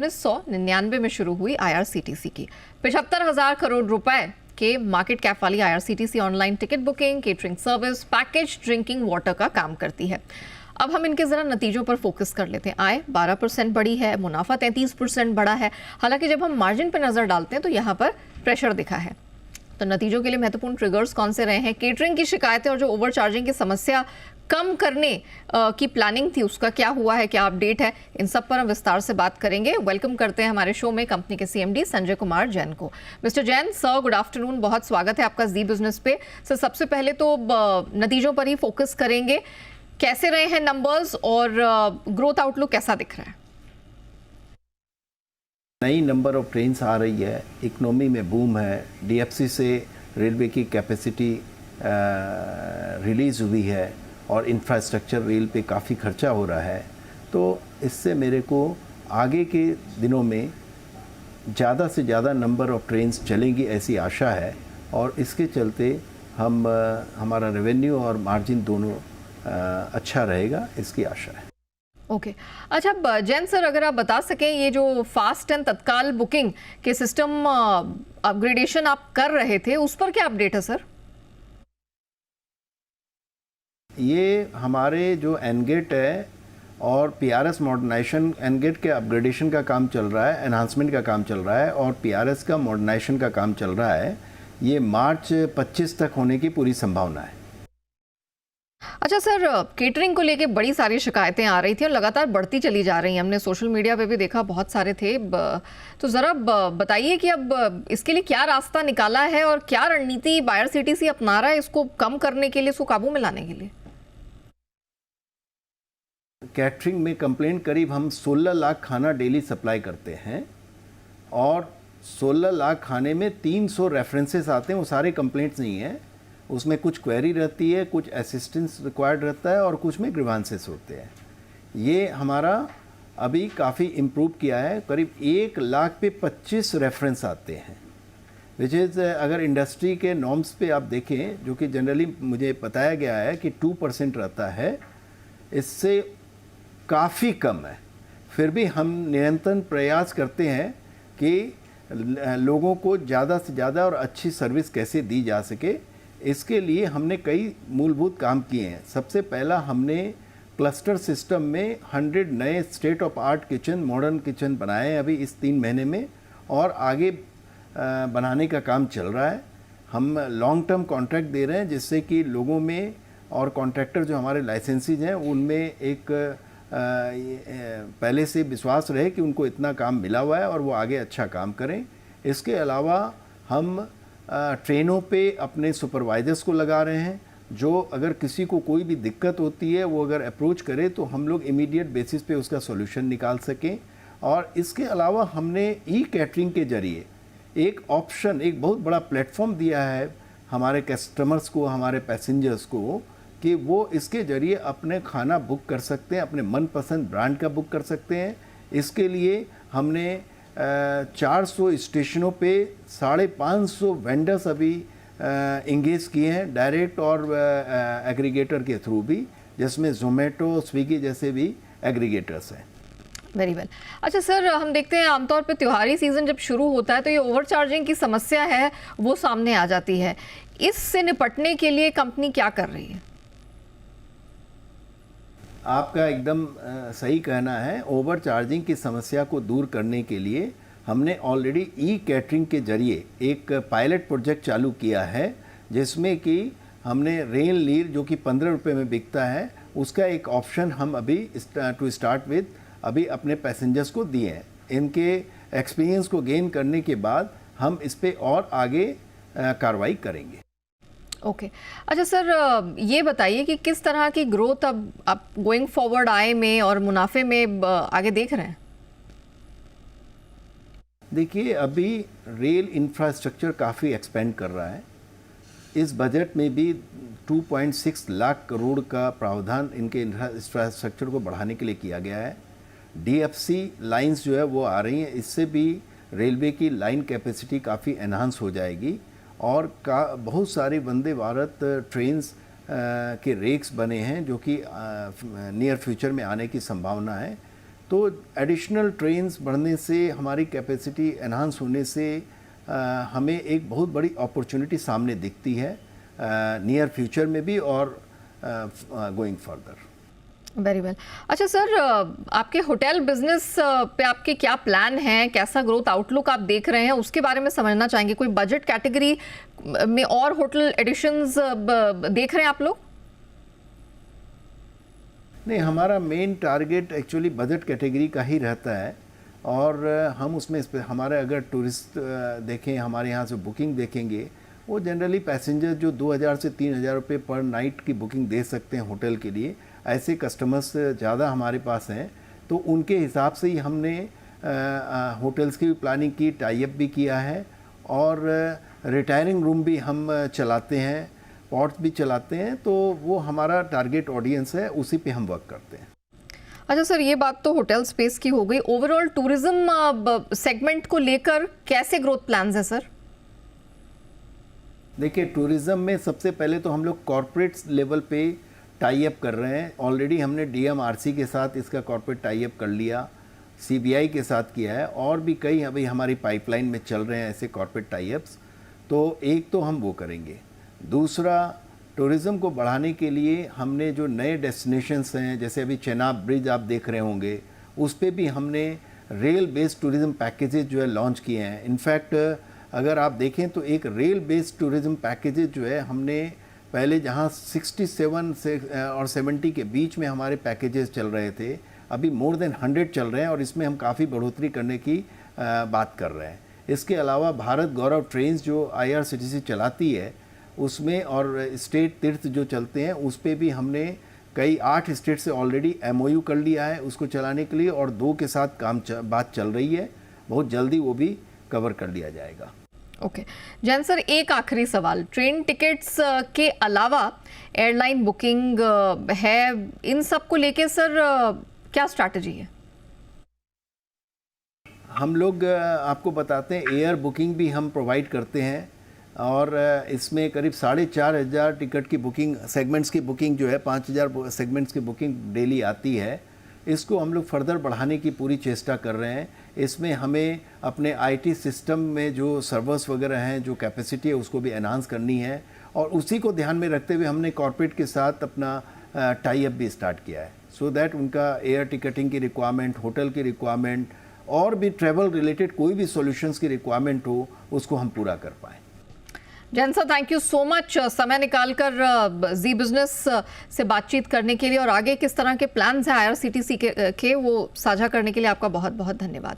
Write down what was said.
1999 में शुरू हुई आईआरसीटीसी की 75,000 करोड़ रुपए के मार्केट कैप वाली IRCTC online ticket booking, catering service, package drinking water का काम करती है। अब हम इनके जरा नतीजों पर फोकस कर लेते हैं। आय 12% बढ़ी है, मुनाफा 33% बढ़ा है। हालांकि जब हम मार्जिन पर नजर डालते हैं तो यहाँ पर प्रेशर दिखा है। तो नतीजों के लिए महत्वपूर्ण ट्रिगर्स कौन से रहे हैं? केटरिंग की शिकायतें और जो ओवर चार्जिंग की समस्या कम करने की प्लानिंग थी, उसका क्या हुआ है, क्या अपडेट है, इन सब पर हम विस्तार से बात करेंगे। वेलकम करते हैं हमारे शो में कंपनी के सीएमडी संजय कुमार जैन को। Mister Jain sir, good afternoon, बहुत स्वागत है आपका जी बिजनेस पे। सर, सबसे पहले तो नतीजों पर ही फोकस करेंगे। कैसे रहे हैं नंबर्स और ग्रोथ आउटलुक कैसा दिख रहा है? नई नंबर ऑफ ट्रेन्स आ रही है, इकोनॉमी में बूम है, डीएफसी से रेलवे की कैपेसिटी रिलीज़ हुई है और इंफ्रास्ट्रक्चर रेल पे काफ़ी खर्चा हो रहा है। तो इससे मेरे को आगे के दिनों में ज़्यादा से ज़्यादा नंबर ऑफ ट्रेन्स चलेंगी ऐसी आशा है और इसके चलते हमारा रेवेन्यू और मार्जिन दोनों अच्छा रहेगा, इसकी आशा है। ओके अच्छा जैन सर, अगर आप बता सकें ये जो फास्ट एंड तत्काल बुकिंग के सिस्टम अपग्रेडेशन आप कर रहे थे, उस पर क्या अपडेट है सर? ये हमारे जो एनगेट है और पीआरएस मॉडर्नाइजेशन, एनगेट के अपग्रेडेशन का काम चल रहा है, एनहांसमेंट का काम चल रहा है और पीआरएस का मॉडर्नाइजेशन का काम चल रहा है। ये मार्च 25 तक होने की पूरी संभावना है। अच्छा सर, केटरिंग को लेके बड़ी सारी शिकायतें आ रही थी और लगातार बढ़ती चली जा रही हैं। हमने सोशल मीडिया पे भी देखा, बहुत सारे थे। तो ज़रा बताइए कि अब इसके लिए क्या रास्ता निकाला है और क्या रणनीति आईआरसीटीसी अपना रहा है इसको कम करने के लिए, इसको काबू में लाने के लिए? कैटरिंग में कंप्लेंट करीब हम 16 लाख खाना डेली सप्लाई करते हैं और 16 लाख खाने में 300 रेफरेंसेस आते हैं। वो सारे कंप्लेंट्स नहीं हैं, उसमें कुछ क्वेरी रहती है, कुछ असिस्टेंस रिक्वायर्ड रहता है और कुछ में ग्रीवांसेस होते हैं। ये हमारा अभी काफ़ी इम्प्रूव किया है, करीब 1 लाख पे 25 रेफरेंस आते हैं, विच इज़ अगर इंडस्ट्री के नॉर्म्स पे आप देखें, जो कि जनरली मुझे बताया गया है कि 2% रहता है, इससे काफ़ी कम है। फिर भी हम निरंतर प्रयास करते हैं कि लोगों को ज़्यादा से ज़्यादा और अच्छी सर्विस कैसे दी जा सके। इसके लिए हमने कई मूलभूत काम किए हैं। सबसे पहला, हमने क्लस्टर सिस्टम में 100 नए state of art kitchen, modern kitchen बनाए हैं अभी इस 3 महीने में और आगे बनाने का काम चल रहा है। हम लॉन्ग टर्म कॉन्ट्रैक्ट दे रहे हैं जिससे कि लोगों में और कॉन्ट्रैक्टर जो हमारे लाइसेंसीज हैं उनमें एक पहले से विश्वास रहे कि उनको इतना काम मिला हुआ है और वो आगे अच्छा काम करें। इसके अलावा हम ट्रेनों पे अपने सुपरवाइजर्स को लगा रहे हैं, जो अगर किसी को कोई भी दिक्कत होती है वो अगर अप्रोच करे तो हम लोग इमीडिएट बेसिस पे उसका सॉल्यूशन निकाल सकें। और इसके अलावा हमने ई कैटरिंग के जरिए एक ऑप्शन, एक बहुत बड़ा प्लेटफॉर्म दिया है हमारे कस्टमर्स को, हमारे पैसेंजर्स को, कि वो इसके जरिए अपने खाना बुक कर सकते हैं, अपने मनपसंद ब्रांड का बुक कर सकते हैं। इसके लिए हमने 400 स्टेशनों पे 550 वेंडर्स अभी इंगेज किए हैं, डायरेक्ट और एग्रीगेटर के थ्रू भी, जिसमें जोमेटो, स्विगी जैसे भी एग्रीगेटर्स हैं। Very well. अच्छा सर, हम देखते हैं आमतौर पे त्योहारी सीजन जब शुरू होता है तो ये ओवरचार्जिंग की समस्या है वो सामने आ जाती है। इससे निपटने के लिए कंपनी क्या कर रही है? आपका एकदम सही कहना है। ओवर चार्जिंग की समस्या को दूर करने के लिए हमने ऑलरेडी ई कैटरिंग के जरिए एक पायलट प्रोजेक्ट चालू किया है, जिसमें कि हमने रेल लीर जो कि 15 रुपये में बिकता है, उसका एक ऑप्शन हम अभी टू स्टार्ट विद अभी अपने पैसेंजर्स को दिए हैं। इनके एक्सपीरियंस को गेन करने के बाद हम इस पर और आगे कार्रवाई करेंगे। ओके अच्छा सर, ये बताइए कि किस तरह की ग्रोथ अब आप गोइंग फॉरवर्ड आय में और मुनाफे में आगे देख रहे हैं? देखिए, अभी रेल इंफ्रास्ट्रक्चर काफ़ी एक्सपेंड कर रहा है। इस बजट में भी 2.6 लाख करोड़ का प्रावधान इनके इंफ्रास्ट्रक्चर को बढ़ाने के लिए किया गया है। डीएफसी लाइंस जो है वो आ रही हैं, इससे भी रेलवे की लाइन कैपेसिटी काफ़ी एनहांस हो जाएगी और बहुत सारे वंदे भारत ट्रेन्स के रेक्स बने हैं जो कि नियर फ्यूचर में आने की संभावना है। तो एडिशनल ट्रेन्स बढ़ने से, हमारी कैपेसिटी एनहांस होने से हमें एक बहुत बड़ी अपॉर्चुनिटी सामने दिखती है नियर फ्यूचर में भी और गोइंग फर्दर। Very well. अच्छा सर, आपके होटल बिजनेस पे आपके क्या प्लान हैं, कैसा ग्रोथ आउटलुक आप देख रहे हैं, उसके बारे में समझना चाहेंगे। कोई बजट कैटेगरी में और होटल एडिशंस देख रहे हैं आप लोग? नहीं, हमारा main target actually budget category का ही रहता है और हम उसमें हमारे अगर टूरिस्ट देखें, हमारे यहाँ से बुकिंग देखेंगे, वो जनरली पैसेंजर जो 2000 से 3000 रुपये पर नाइट की बुकिंग दे सकते हैं होटल के लिए, ऐसे कस्टमर्स ज़्यादा हमारे पास हैं। तो उनके हिसाब से ही हमने होटल्स की भी प्लानिंग की, टाई अप भी किया है और रिटायरिंग रूम भी हम चलाते हैं, पॉट्स भी चलाते हैं। तो वो हमारा टारगेट ऑडियंस है, उसी पे हम वर्क करते हैं। अच्छा सर, ये बात तो होटल स्पेस की हो गई। ओवरऑल टूरिज्म सेगमेंट को लेकर कैसे ग्रोथ प्लान्स है सर? देखिए, टूरिज़्म में सबसे पहले तो हम लोग कॉरपोरेट लेवल पे टाई अप कर रहे हैं। ऑलरेडी हमने डीएमआरसी के साथ इसका कॉरपोरेट टाई अप कर लिया, सीबीआई के साथ किया है और भी कई अभी हमारी पाइपलाइन में चल रहे हैं ऐसे कॉरपोरेट टाई अप्स। तो एक तो हम वो करेंगे। दूसरा, टूरिज़्म को बढ़ाने के लिए हमने जो नए डेस्टिनेशंस हैं, जैसे अभी चेनाब ब्रिज आप देख रहे होंगे, उस पे भी हमने रेल बेस्ड टूरिज़्म पैकेजेज जो है लॉन्च किए हैं। इनफैक्ट अगर आप देखें तो एक रेल बेस्ड टूरिज़्म पैकेजेज जो है हमने पहले जहां 67 से और 70 के बीच में हमारे पैकेजेस चल रहे थे, अभी मोर देन 100 चल रहे हैं और इसमें हम काफ़ी बढ़ोतरी करने की बात कर रहे हैं। इसके अलावा भारत गौरव ट्रेन्स जो IRCTC चलाती है उसमें और स्टेट तीर्थ जो चलते हैं उस पर भी हमने कई 8 स्टेट से ऑलरेडी MOU कर लिया है उसको चलाने के लिए और 2 के साथ बात चल रही है। बहुत जल्दी वो भी कवर कर लिया जाएगा। ओके जैन सर, एक आखिरी सवाल, ट्रेन टिकट्स के अलावा एयरलाइन बुकिंग है, इन सब को लेके सर क्या स्ट्रैटेजी है? हम लोग आपको बताते हैं, एयर बुकिंग भी हम प्रोवाइड करते हैं और इसमें करीब 4500 टिकट की बुकिंग, सेगमेंट्स की बुकिंग जो है 5000 सेगमेंट्स की बुकिंग डेली आती है। इसको हम लोग फर्दर बढ़ाने की पूरी चेष्टा कर रहे हैं। इसमें हमें अपने IT सिस्टम में जो सर्वर्स वगैरह हैं, जो कैपेसिटी है, उसको भी एनहांस करनी है और उसी को ध्यान में रखते हुए हमने कॉर्पोरेट के साथ अपना टाई अप भी स्टार्ट किया है, सो दैट उनका एयर टिकटिंग की रिक्वायरमेंट, होटल की रिक्वायरमेंट और भी ट्रैवल रिलेटेड कोई भी सॉल्यूशंस की रिक्वायरमेंट हो, उसको हम पूरा कर पाएँ। Jain sir, thank you so much समय निकालकर जी बिजनेस से बातचीत करने के लिए और आगे किस तरह के प्लान्स हैं IRCTC के वो साझा करने के लिए आपका बहुत बहुत धन्यवाद।